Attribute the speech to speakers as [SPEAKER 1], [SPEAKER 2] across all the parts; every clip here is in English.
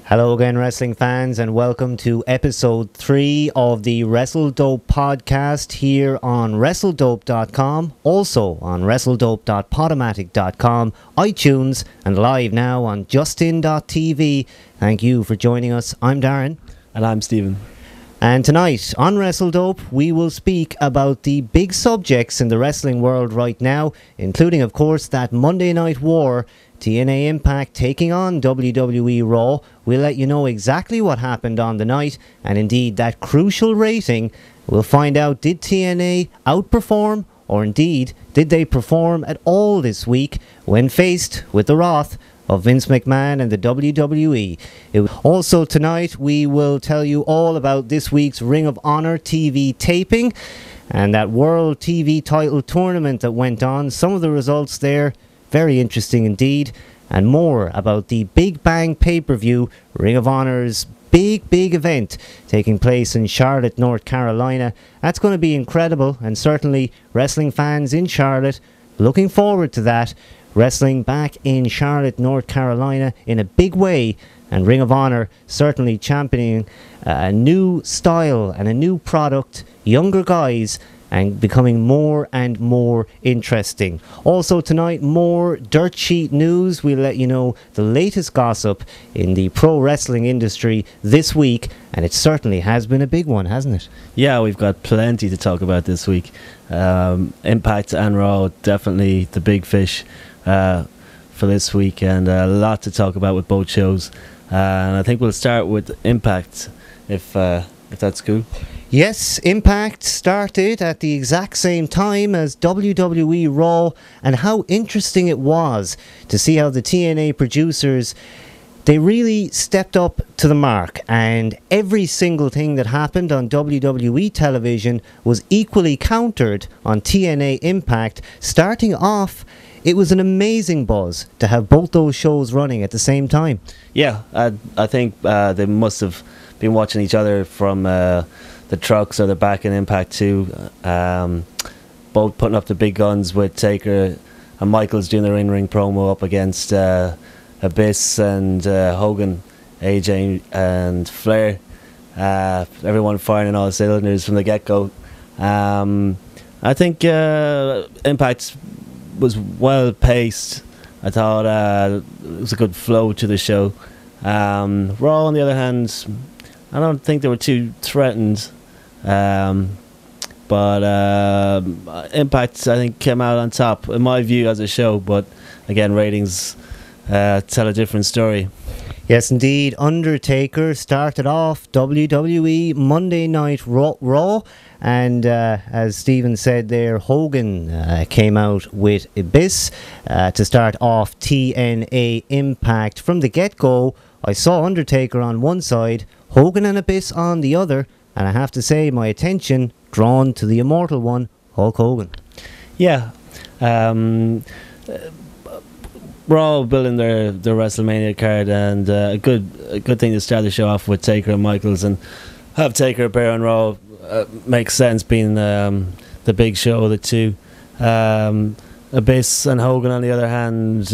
[SPEAKER 1] Hello again, wrestling fans, and welcome to episode 3 of the Wrestledope podcast here on Wrestledope.com, also on Wrestledope.podomatic.com, iTunes, and live now on Justin.tv. Thank you for joining us. I'm Darren.
[SPEAKER 2] And I'm Stephen.
[SPEAKER 1] And tonight on Wrestledope, we will speak about the big subjects in the wrestling world right now, including, of course, that Monday Night War, TNA Impact taking on WWE Raw. We'll let you know exactly what happened on the night, and indeed that crucial rating. We'll find out, did TNA outperform, or indeed did they perform at all this week when faced with the wrath of Vince McMahon and the WWE. Also tonight we will tell you all about this week's Ring of Honor TV taping and that World TV title tournament that went on. Some of the results there, very interesting indeed, and more about the Big Bang pay-per-view, Ring of Honor's big event taking place in Charlotte, North Carolina. That's going to be incredible, and certainly wrestling fans in Charlotte looking forward to that. Wrestling back in Charlotte, North Carolina in a big way, and Ring of Honor certainly championing a new style and a new product, younger guys, and becoming more and more interesting. Also tonight, more dirt sheet news. We'll let you know the latest gossip in the pro wrestling industry this week, and it certainly has been a big one, hasn't it?
[SPEAKER 2] Yeah, we've got plenty to talk about this week. Impact and Raw, definitely the big fish for this week, and a lot to talk about with both shows. And I think we'll start with Impact, if that's cool.
[SPEAKER 1] Yes, Impact started at the exact same time as WWE Raw, and how interesting it was to see how the TNA producers, they really stepped up to the mark, and every single thing that happened on WWE television was equally countered on TNA Impact. Starting off, it was an amazing buzz to have both those shows running at the same time.
[SPEAKER 2] Yeah, I think they must have been watching each other from the trucks or the back in Impact too. Both putting up the big guns with Taker and Michaels doing their in-ring promo up against Abyss and Hogan, AJ and Flair. Everyone firing on all cylinders from the get-go. I think Impact was well paced. I thought it was a good flow to the show. Raw, on the other hand, I don't think they were too threatened. But Impact, I think, came out on top in my view as a show. But again, ratings tell a different story.
[SPEAKER 1] Yes, indeed. Undertaker started off WWE Monday Night Raw, and as Stephen said there, Hogan came out with Abyss to start off TNA Impact. From the get-go, I saw Undertaker on one side, Hogan and Abyss on the other, and I have to say my attention drawn to the immortal one, Hulk Hogan.
[SPEAKER 2] Yeah. Raw building their Wrestlemania card, and a good thing to start the show off with Taker and Michaels, and have Taker appear on Raw makes sense, being the big show of the two. Abyss and Hogan on the other hand,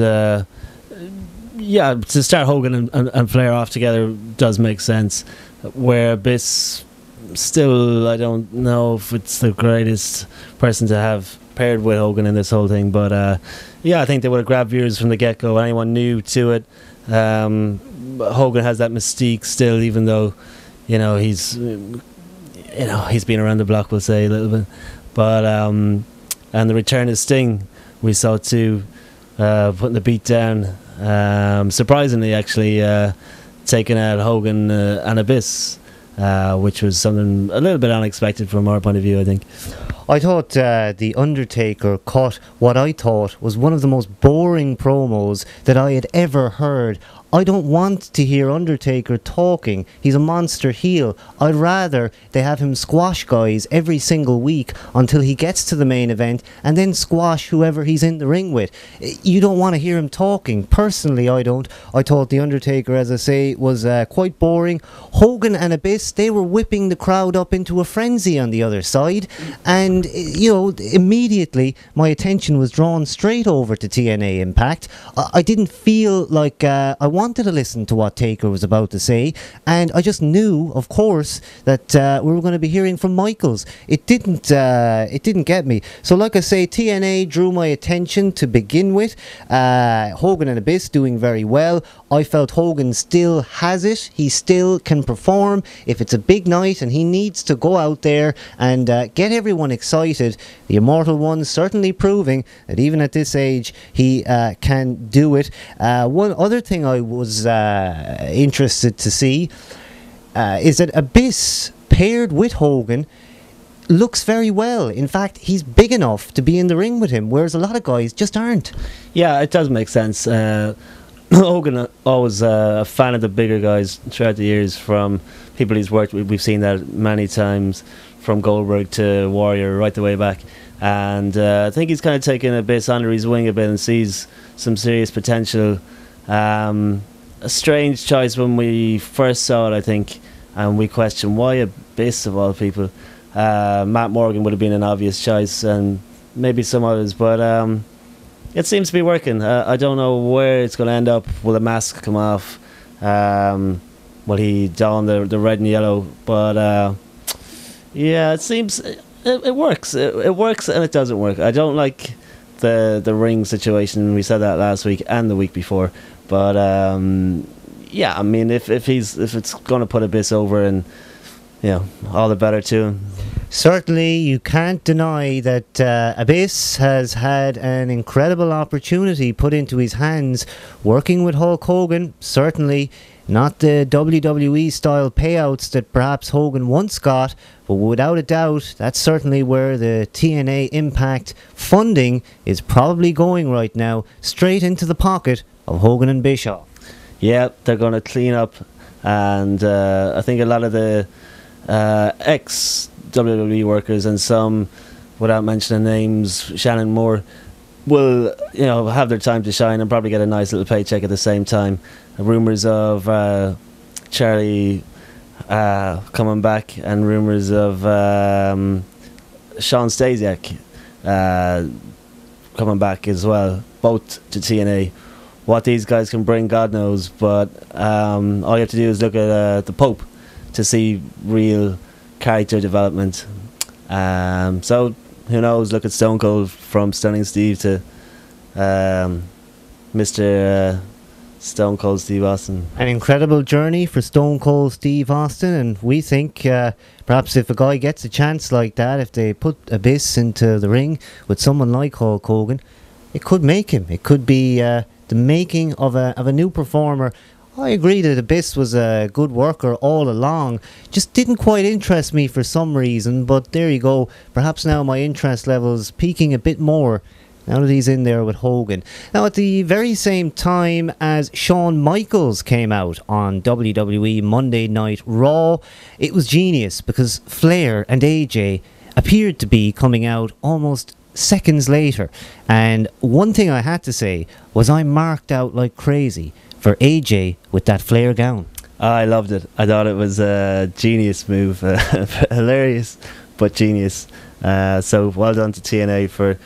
[SPEAKER 2] yeah, to start Hogan and Flair off together does make sense. Where Abyss, still, I don't know if it's the greatest person to have paired with Hogan in this whole thing, but yeah, I think they would have grabbed viewers from the get-go. Anyone new to it, Hogan has that mystique still, even though he's been around the block, we'll say, a little bit. But and the return of Sting we saw too, putting the beat down, surprisingly actually, taking out Hogan and Abyss, which was something a little bit unexpected from our point of view, I think.
[SPEAKER 1] I thought The Undertaker cut what I thought was one of the most boring promos that I had ever heard. I don't want to hear Undertaker talking. He's a monster heel. I'd rather they have him squash guys every single week until he gets to the main event, and then squash whoever he's in the ring with. You don't want to hear him talking. Personally, I don't. I thought The Undertaker, as I say, was quite boring. Hogan and Abyss, they were whipping the crowd up into a frenzy on the other side, and immediately my attention was drawn straight over to TNA Impact. I didn't feel like I wanted wanted to listen to what Taker was about to say, and I just knew, of course, that we were going to be hearing from Michaels. It didn't get me. So like I say, TNA drew my attention to begin with. Hogan and Abyss doing very well. I felt Hogan still has it. He still can perform if it's a big night and he needs to go out there and get everyone excited. The Immortal One certainly proving that even at this age he can do it. One other thing I was interested to see is that Abyss paired with Hogan looks very well. In fact, he's big enough to be in the ring with him, whereas a lot of guys just aren't.
[SPEAKER 2] Yeah, it does make sense. Hogan always a fan of the bigger guys throughout the years, from people he's worked with. We've seen that many times, from Goldberg to Warrior right the way back. And I think he's kind of taken Abyss under his wing a bit and sees some serious potential. A strange choice when we first saw it, I think, and we questioned why Abyss of all people. Matt Morgan would have been an obvious choice, and maybe some others, but it seems to be working. I don't know where it's going to end up. Will the mask come off? Will he don the red and yellow? But yeah, it seems it works. It works and it doesn't work. I don't like the ring situation. We said that last week and the week before. But yeah, I mean, if it's going to put Abyss over, and all the better to him.
[SPEAKER 1] Certainly, you can't deny that Abyss has had an incredible opportunity put into his hands working with Hulk Hogan. Certainly not the WWE style payouts that perhaps Hogan once got, but without a doubt, that's certainly where the TNA Impact funding is probably going right now, straight into the pocket of Hogan and Bischoff.
[SPEAKER 2] Yeah, they're going to clean up, and I think a lot of the ex-WWE workers, and some, without mentioning names, Shannon Moore, will have their time to shine and probably get a nice little paycheck at the same time. Rumours of Charlie coming back, and rumours of Sean Stasiak coming back as well, both to TNA. What these guys can bring, God knows, but all you have to do is look at the Pope to see real character development. So who knows? Look at Stone Cold, from Stunning Steve to Mr. Stone Cold Steve Austin. An
[SPEAKER 1] incredible journey for Stone Cold Steve Austin, and we think perhaps if a guy gets a chance like that, if they put Abyss into the ring with someone like Hulk Hogan, it could make him. It could be the making of a new performer. I agree that Abyss was a good worker all along, just didn't quite interest me for some reason, but there you go. Perhaps now my interest level's peaking a bit more now that he's in there with Hogan. Now, at the very same time as Shawn Michaels came out on WWE Monday Night Raw, it was genius because Flair and AJ appeared to be coming out almost seconds later. And one thing I had to say was I marked out like crazy for AJ with that Flair gown.
[SPEAKER 2] I loved it. I thought it was a genius move. Hilarious, but genius. So well done to TNA for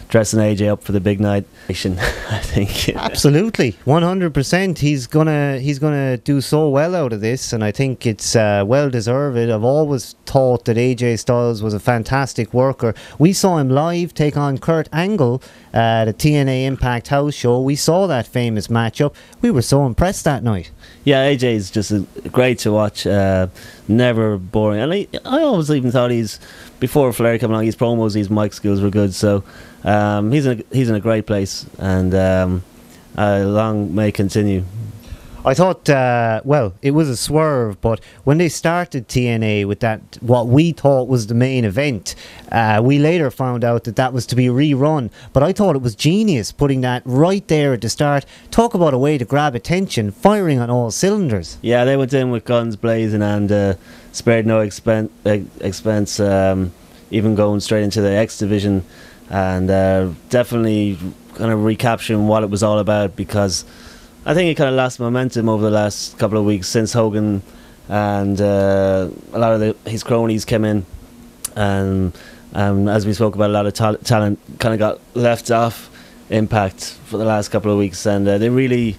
[SPEAKER 2] dressing AJ up for the big night, I think.
[SPEAKER 1] Absolutely, 100%. He's gonna do so well out of this, and I think it's well deserved. I've always thought that AJ Styles was a fantastic worker. We saw him live take on Kurt Angle at the TNA Impact house show. We saw that famous matchup. We were so impressed that night.
[SPEAKER 2] Yeah, AJ is just great to watch. Never boring, and I always even thought before Flair came along, his promos, his mic skills were good. So he's in a great place, and long may continue.
[SPEAKER 1] I thought, well, it was a swerve, but when they started TNA with that, what we thought was the main event, we later found out that was to be rerun. But I thought it was genius putting that right there at the start. Talk about a way to grab attention, firing on all cylinders.
[SPEAKER 2] Yeah, they went in with guns blazing and spared no expense, even going straight into the X division, and definitely kind of recapturing what it was all about, because I think it kind of lost momentum over the last couple of weeks since Hogan and a lot of his cronies came in, and as we spoke about, a lot of talent kind of got left off Impact for the last couple of weeks, and they really